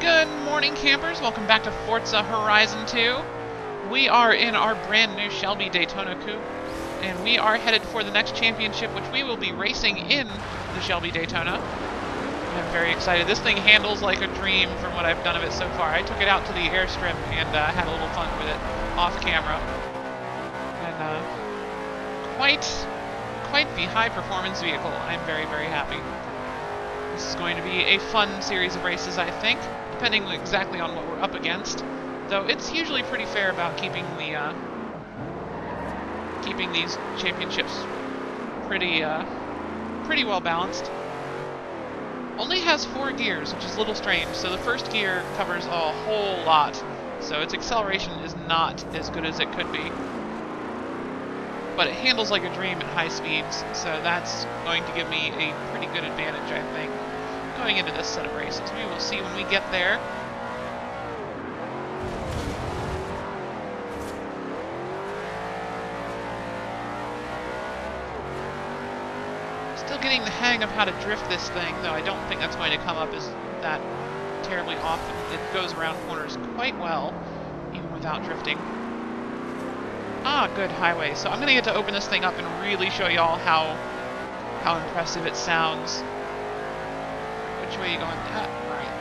Good morning, campers. Welcome back to Forza Horizon 2. We are in our brand new Shelby Daytona coupe, and we are headed for the next championship, which we will be racing in the Shelby Daytona. I'm very excited. This thing handles like a dream from what I've done of it so far. I took it out to the airstrip and had a little fun with it off camera. And quite the high-performance vehicle. I'm very, very happy. This is going to be a fun series of races, I think, depending exactly on what we're up against. Though it's usually pretty fair about keeping these championships pretty well balanced. Only has 4 gears, which is a little strange. So the first gear covers a whole lot, so its acceleration is not as good as it could be. But it handles like a dream at high speeds, so that's going to give me a pretty good advantage, I think, going into this set of races. We will see when we get there. Still getting the hang of how to drift this thing, though I don't think that's going to come up as that terribly often. It goes around corners quite well, even without drifting. Ah, good highway. So I'm going to get to open this thing up and really show y'all how impressive it sounds. Which way are you going? Alright.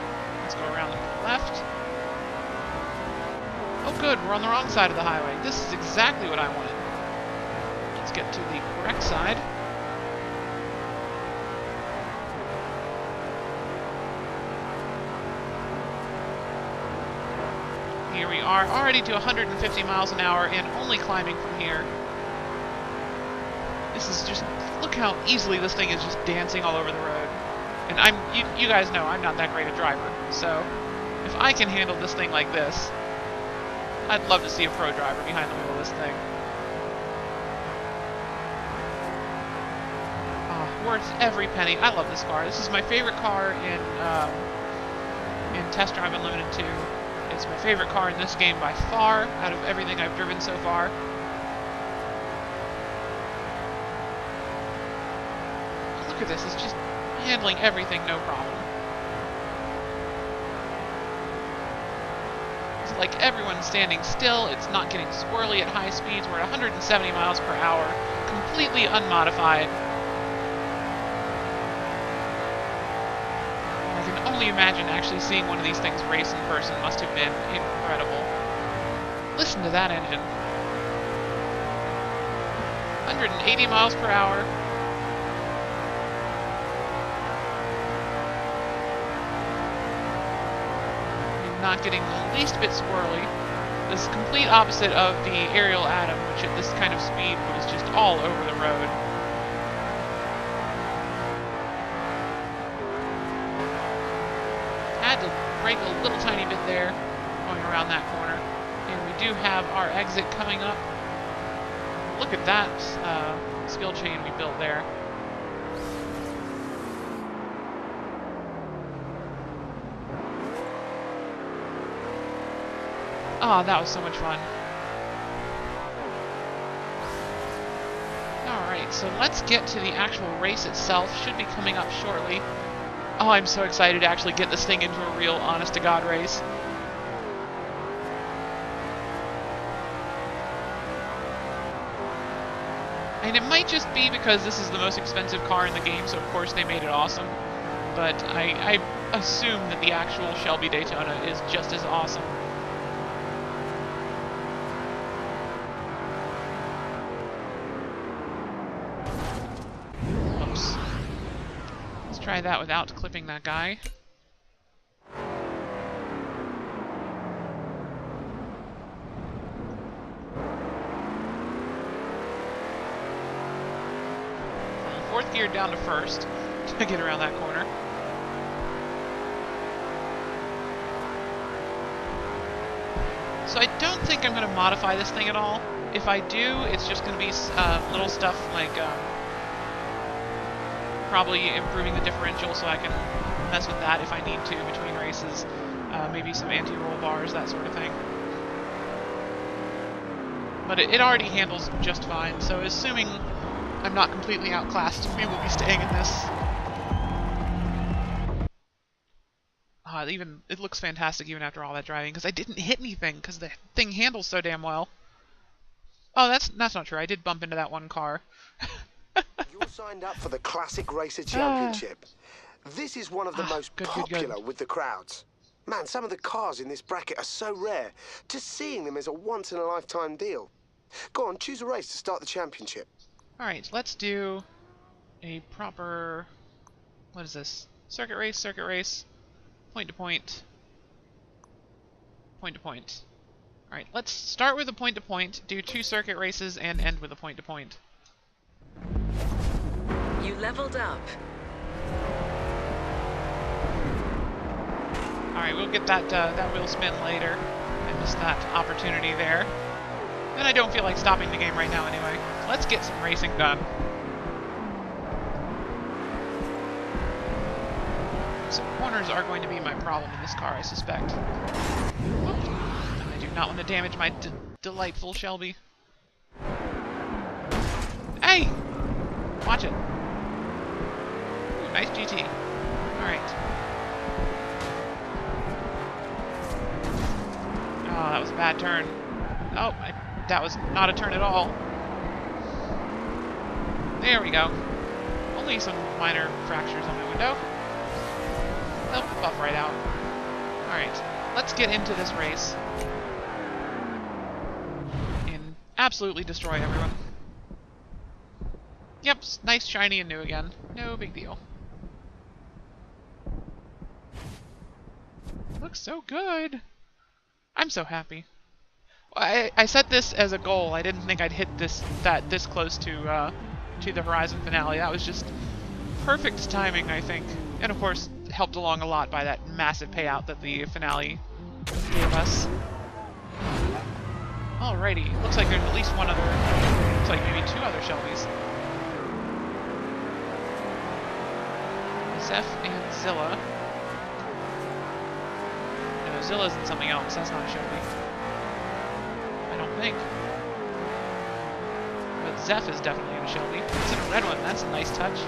Let's go around the left. Oh good, we're on the wrong side of the highway. This is exactly what I wanted. Let's get to the correct side. Here we are, already to 150 miles an hour and only climbing from here. This is just, look how easily this thing is just dancing all over the road. And you guys know I'm not that great a driver, so if I can handle this thing like this, I'd love to see a pro driver behind the wheel of this thing. Worth every penny. I love this car. This is my favorite car in Test Drive Unlimited 2. It's my favorite car in this game by far, out of everything I've driven so far. Look at this, it's just handling everything no problem. It's like everyone's standing still, it's not getting squirrely at high speeds. We're at 170 miles per hour, completely unmodified. I can only imagine actually seeing one of these things race in person must have been incredible. Listen to that engine. 180 miles per hour. I'm not getting the least bit squirrely. This is the complete opposite of the aerial Atom, which at this kind of speed was just all over the road. Had to brake a little tiny bit there, going around that corner. And we do have our exit coming up. Look at that skill chain we built there. Ah, that was so much fun. Alright, so let's get to the actual race itself. Should be coming up shortly. Oh, I'm so excited to actually get this thing into a real, honest-to-God race. And it might just be because this is the most expensive car in the game, so of course they made it awesome. But I assume that the actual Shelby Daytona is just as awesome. Oops. Let's try that without clipping that guy. Fourth gear down to first to get around that corner. So I don't think I'm going to modify this thing at all. If I do, it's just going to be little stuff like probably improving the differential so I can mess with that if I need to between races. Maybe some anti-roll bars, that sort of thing. But it already handles just fine, so assuming I'm not completely outclassed, we will be staying in this. Oh, Even it looks fantastic even after all that driving, because I didn't hit anything, because the thing handles so damn well. Oh, that's not true. I did bump into that one car. You're signed up for the Classic Racer Championship. This is one of the most popular with the crowds. Man, some of the cars in this bracket are so rare. Just seeing them is a once-in-a-lifetime deal. Go on, choose a race to start the championship. Alright, let's do a proper... What is this? Circuit race, point to point, point to point. Alright, let's start with a point to point, do 2 circuit races, and end with a point to point. You leveled up. Alright, we'll get that wheel spin later. I missed that opportunity there. And I don't feel like stopping the game right now anyway. Let's get some racing done. So corners are going to be my problem in this car, I suspect. I do not want to damage my delightful Shelby. Hey! Watch it. Ooh, nice GT. Alright. Oh, that was a bad turn. Oh, that was not a turn at all. There we go. Only some minor fractures on my window. They'll buff right out. Alright, let's get into this race. And absolutely destroy everyone. Yep, nice, shiny, and new again. No big deal. Looks so good. I'm so happy. I set this as a goal. I didn't think I'd hit this close to the Horizon finale. That was just perfect timing, I think. And of course, helped along a lot by that massive payout that the finale gave us. Alrighty, looks like there's at least one other, looks like maybe 2 other Shelbys. Zeph and Zilla. No, Zilla's in something else, that's not a Shelby. I don't think. But Zeph is definitely in a Shelby. It's in a red one, that's a nice touch.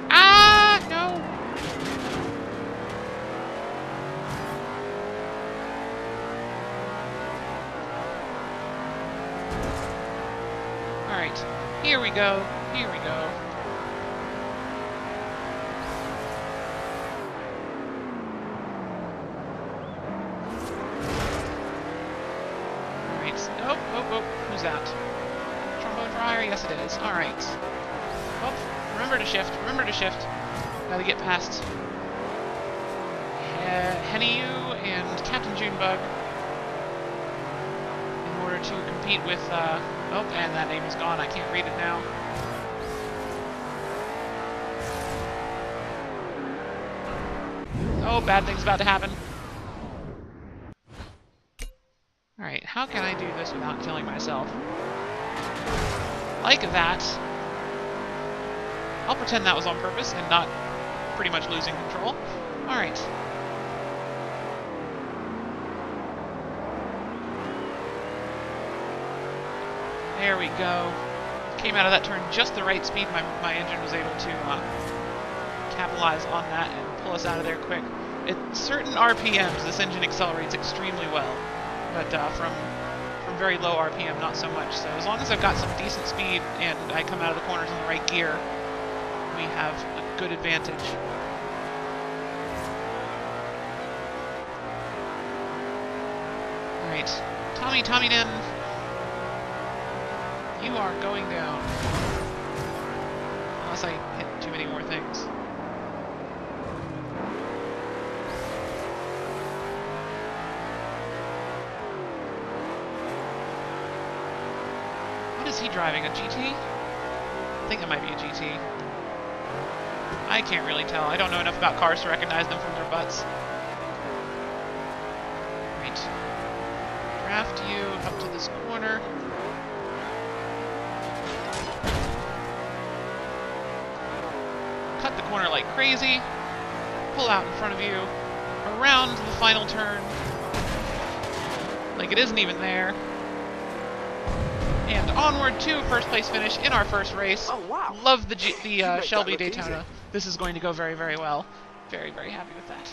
Ah, no! Alright, here we go, here we go. Alright, oh, who's that? Trombone Dryer? Yes it is. Alright. Oh, remember to shift, Gotta get past Henneyu and Captain Junebug in order to compete with, oh, and that name is gone, I can't read it now. Oh, bad thing's about to happen. Alright, how can I do this without killing myself? Like that. I'll pretend that was on purpose and not pretty much losing control. Alright. There we go. Came out of that turn just the right speed. My engine was able to capitalize on that and pull us out of there quick. At certain RPMs, this engine accelerates extremely well. But from very low RPM, not so much. So as long as I've got some decent speed and I come out of the corners in the right gear, we have a good advantage. Alright, Tommy Den, you are going down. Unless I hit too many more things. What is he driving, a GT? I think it might be a GT. I can't really tell. I don't know enough about cars to recognize them from their butts. Right. Draft you up to this corner. Cut the corner like crazy. Pull out in front of you. Around the final turn. Like it isn't even there. And onward to first place finish in our first race. Oh, wow. Love the Shelby Daytona. This is going to go very, very well. Very, very happy with that.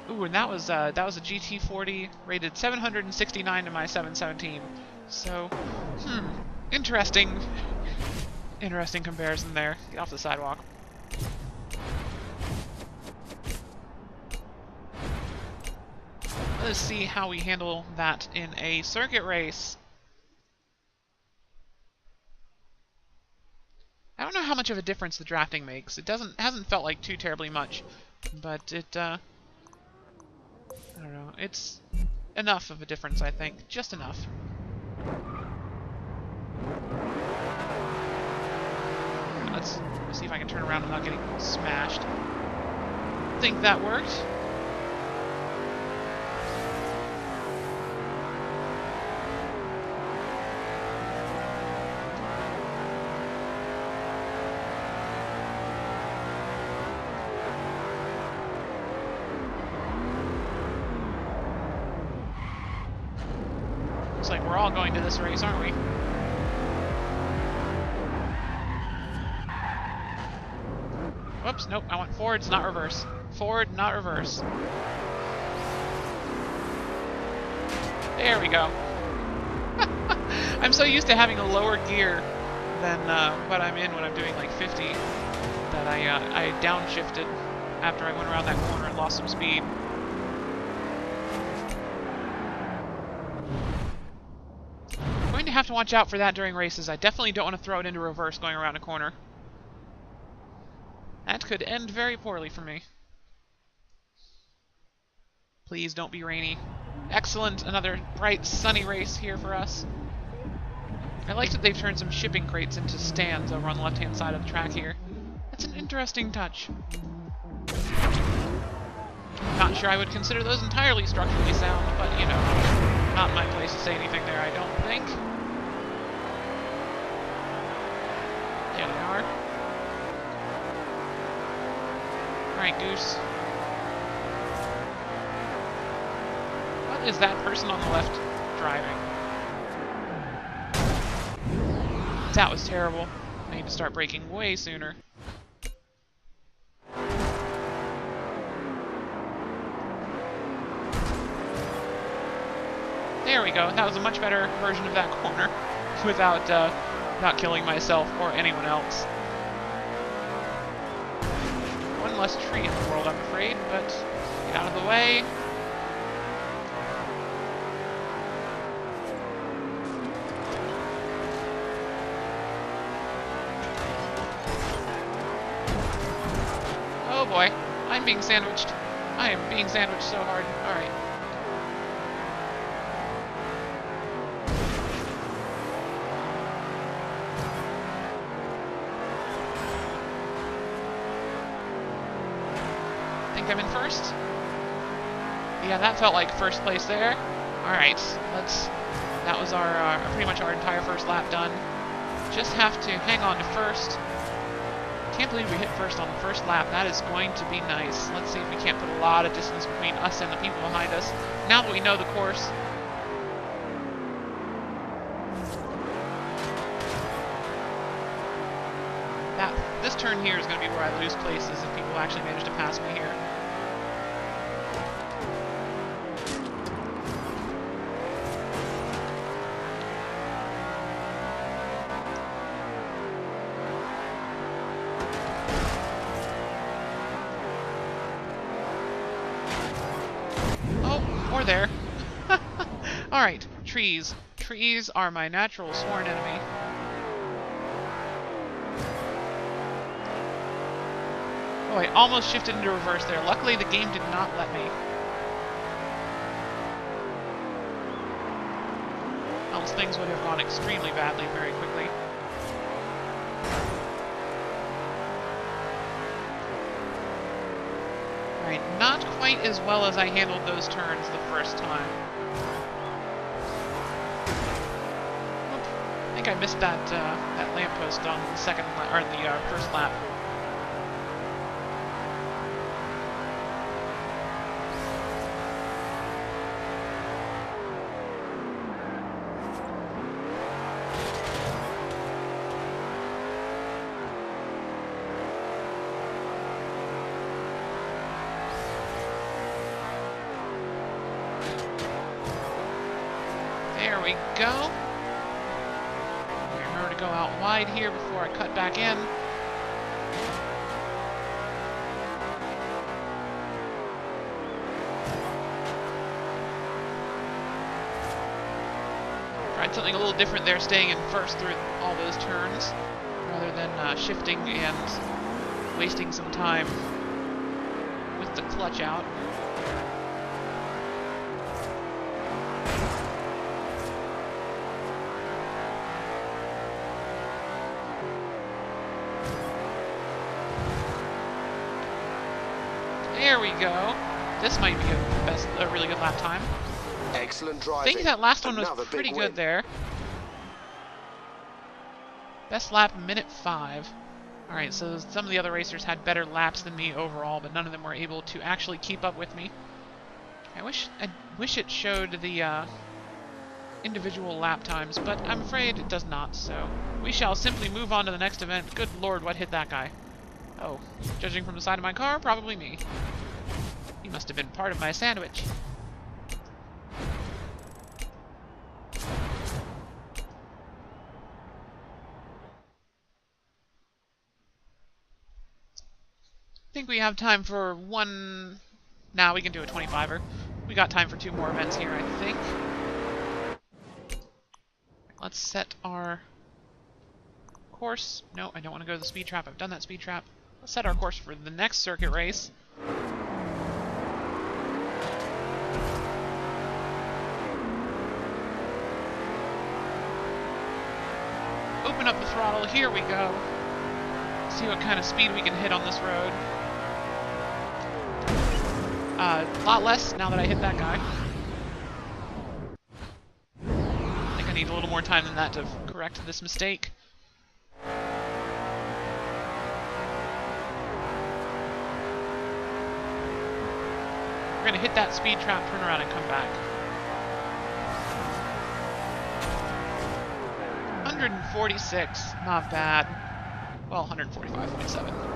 Ooh, and that was a GT40 rated 769 to my 717. So, interesting comparison there. Get off the sidewalk. Let's see how we handle that in a circuit race. I don't know how much of a difference the drafting makes. It hasn't felt like too terribly much, but it I don't know. It's enough of a difference, I think. Just enough. Let's see if I can turn around without getting smashed. Think that worked. Looks like we're all going to this race, aren't we? Whoops, nope, I want forwards, not reverse. Forward, not reverse. There we go. I'm so used to having a lower gear than what I'm in when I'm doing like 50 that I downshifted after I went around that corner and lost some speed. I'm going to have to watch out for that during races. I definitely don't want to throw it into reverse going around a corner. That could end very poorly for me. Please don't be rainy. Excellent, another bright, sunny race here for us. I like that they've turned some shipping crates into stands over on the left-hand side of the track here. That's an interesting touch. Not sure I would consider those entirely structurally sound, but, you know, not my place to say anything there, I don't think. There they are. Alright, Goose. What is that person on the left driving? That was terrible. I need to start braking way sooner. There we go. That was a much better version of that corner without not killing myself or anyone else. One less tree in the world, I'm afraid, but get out of the way. Oh boy, I'm being sandwiched. I am being sandwiched so hard. Alright. Think I'm in first? Yeah, that felt like first place there. Alright, that was our pretty much our entire first lap done. Just have to hang on to first. Can't believe we hit first on the first lap. That is going to be nice. Let's see if we can't put a lot of distance between us and the people behind us. Now that we know the course. This turn here is going to be where I lose places if people actually manage to pass me here. There. Alright, trees. Trees are my natural sworn enemy. Oh, I almost shifted into reverse there. Luckily, the game did not let me. Else things would have gone extremely badly very quickly. Alright, not quite as well as I handled those turns the first time. Oop. I think I missed that lamppost on the first lap. we go. Remember to go out wide here before I cut back in. Tried something a little different there, staying in first through all those turns, rather than shifting and wasting some time with the clutch out. There we go. This might be a really good lap time. Excellent driving. I think that last one was pretty good there. Best lap, minute 5. Alright, so some of the other racers had better laps than me overall, but none of them were able to actually keep up with me. I wish it showed the individual lap times, but I'm afraid it does not, so we shall simply move on to the next event. Good lord, what hit that guy? Oh, judging from the side of my car, probably me. He must have been part of my sandwich. I think we have time for one... Nah, we can do a 25er. We got time for 2 more events here, I think. Let's set our course. No, I don't want to go to the speed trap. I've done that speed trap. Let's set our course for the next circuit race. Open up the throttle. Here we go. See what kind of speed we can hit on this road. A lot less now that I hit that guy. I think I need a little more time than that to correct this mistake. We're gonna hit that speed trap, turn around, and come back. 146, not bad. Well, 145.7.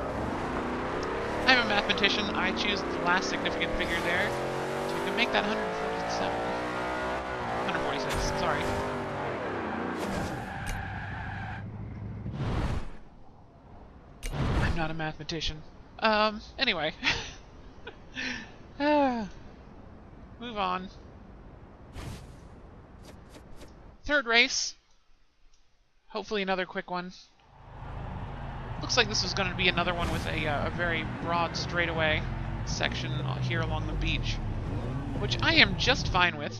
I'm a mathematician. I choose the last significant figure there, so we can make that 147. 146, sorry. I'm not a mathematician. Anyway. Move on. Third race. Hopefully another quick one. Looks like this is going to be another one with a very broad straightaway section here along the beach, which I am just fine with,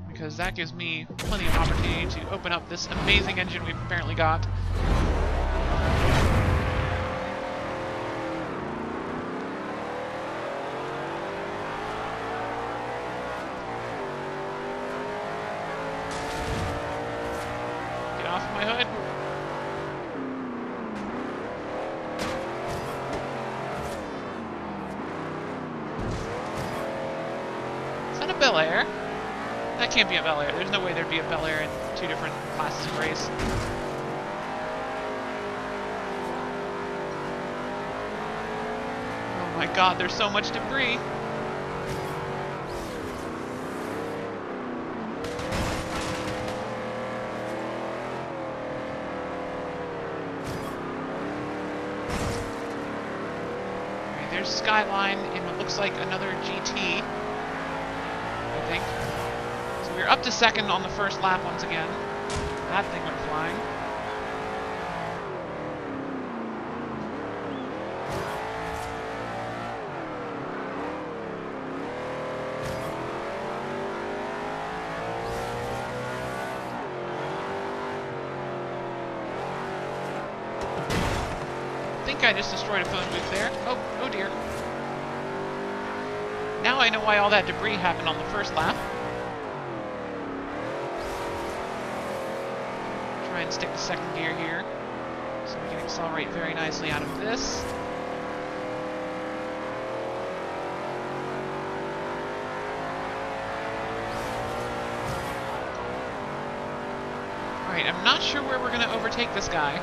because that gives me plenty of opportunity to open up this amazing engine we've apparently got. Get off my hood. Bel Air. That can't be a Bel Air. There's no way there'd be a Bel Air in 2 different classes of race. Oh my god, there's so much debris. Alright, there's Skyline in what looks like another GT. I think. So we're up to second on the first lap once again. That thing went flying. I think I just destroyed a phone booth there. Oh dear. Now I know why all that debris happened on the first lap. Try and stick to second gear here, so we can accelerate very nicely out of this. Alright, I'm not sure where we're going to overtake this guy.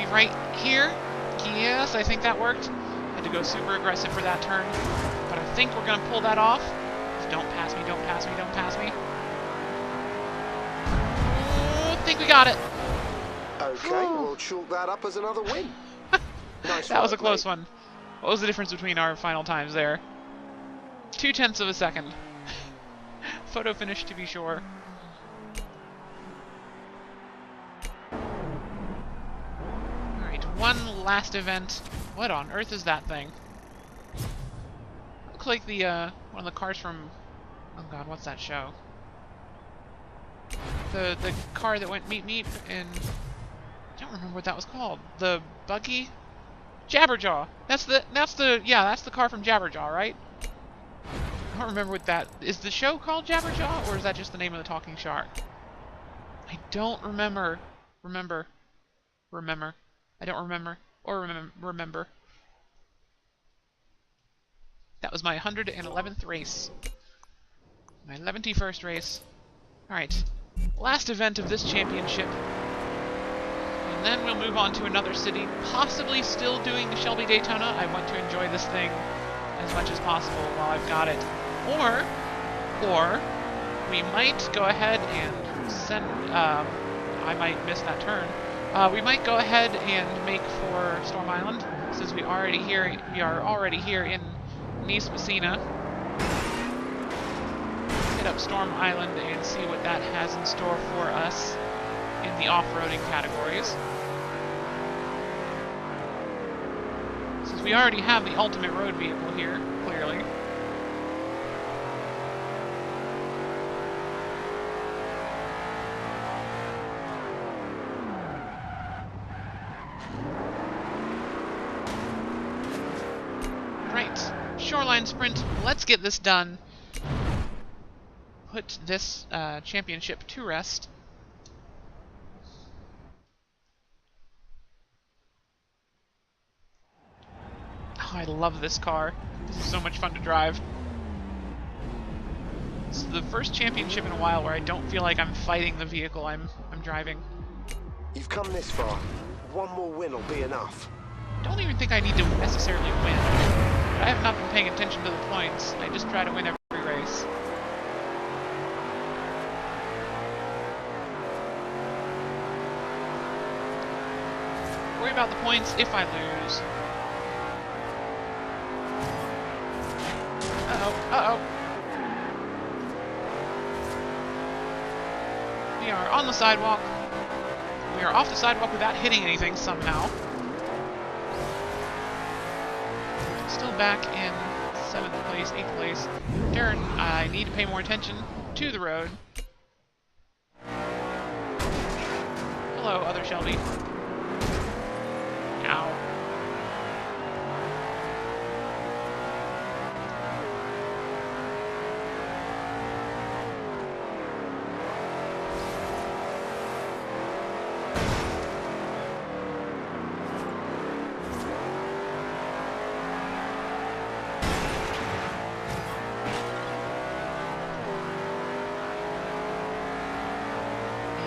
leave right here. Yes, I think that worked. Had to go super aggressive for that turn, but I think we're going to pull that off. Don't pass me, don't pass me, don't pass me. I think we got it. Okay, we'll chalk that up as another win. Nice That was a work, close mate. one. What was the difference between our final times there? 0.2 of a second. Photo finish to be sure. Alright, one last event. What on earth is that thing? Looks like the, one of the cars from... Oh god, what's that show? The car that went meet and... I don't remember what that was called. The buggy? Jabberjaw! That's the car from Jabberjaw, right? I don't remember what that... Is the show called Jabberjaw, or is that just the name of the talking shark? I don't remember. Remember. I don't remember. Or remember. That was my 111th race. My 111st race. Alright. Last event of this championship. And then we'll move on to another city. Possibly still doing the Shelby Daytona. I want to enjoy this thing as much as possible while I've got it. Or we might go ahead and send... I might miss that turn. We might go ahead and make for Storm Island, since we are already here in Nice, Massena. Hit up Storm Island and see what that has in store for us in the off-roading categories. Since we already have the ultimate road vehicle here, clearly. Right, shoreline sprint, let's get this done. Put this championship to rest. Oh, I love this car. This is so much fun to drive. This is the first championship in a while where I don't feel like I'm fighting the vehicle I'm driving. You've come this far. One more win will be enough. Don't even think I need to necessarily win. But I have not been paying attention to the points. I just try to win every race. Worry about the points if I lose. Uh-oh. We are on the sidewalk. We are off the sidewalk without hitting anything somehow. Still back in 7th place, 8th place. Darren, I need to pay more attention to the road. Hello, other Shelby. Ow.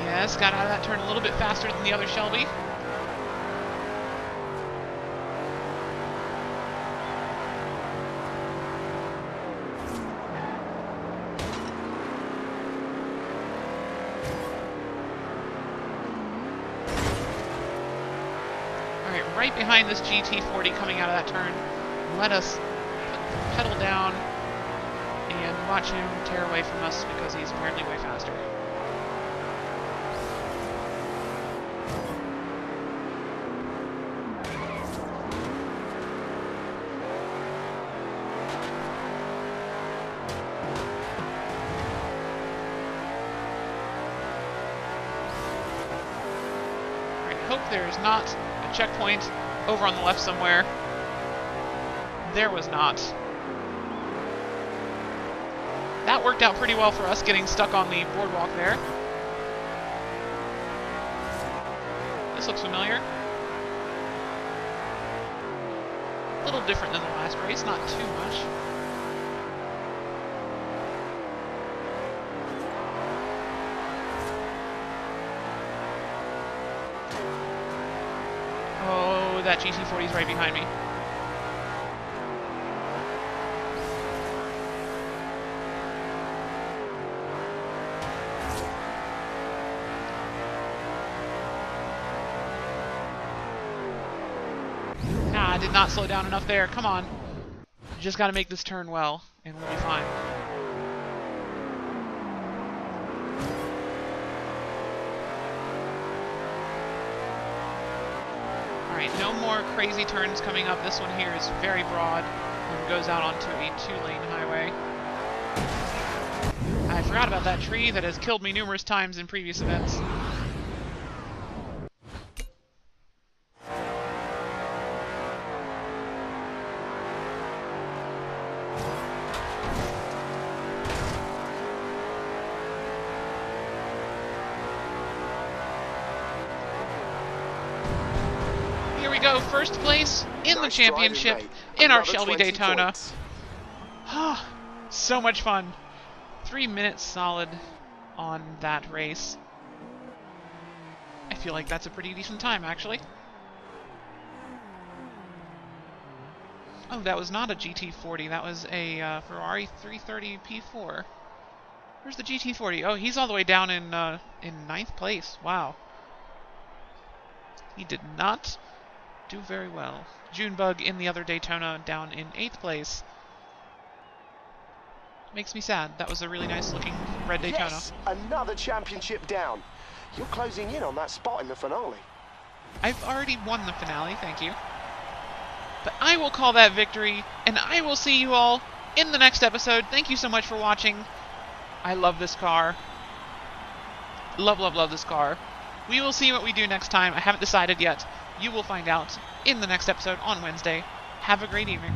Yes, got out of that turn a little bit faster than the other Shelby. Alright, right behind this GT40 coming out of that turn. Let us pedal down and watch him tear away from us because he's apparently way faster. Hope there's not a checkpoint over on the left somewhere. There was not. That worked out pretty well for us, getting stuck on the boardwalk there. This looks familiar. A little different than the last race, not too much. GT40's right behind me. Nah, I did not slow down enough there. Come on. You just got to make this turn well, and we'll be fine. Alright, no more crazy turns coming up. This one here is very broad and goes out onto a 2-lane highway. I forgot about that tree that has killed me numerous times in previous events. Go first place in the championship in our Shelby Daytona. So much fun. 3 minutes solid on that race. I feel like that's a pretty decent time, actually. Oh, that was not a GT40. That was a Ferrari 330 P4. Where's the GT40? Oh, he's all the way down in 9th place. Wow. He did not do very well. Junebug in the other Daytona down in 8th place. Makes me sad. That was a really nice looking red Daytona. Yes, another championship down. You're closing in on that spot in the finale. I've already won the finale, thank you. But I will call that victory, and I will see you all in the next episode. Thank you so much for watching. I love this car. Love, love, love this car. We will see what we do next time. I haven't decided yet. You will find out in the next episode on Wednesday. Have a great evening.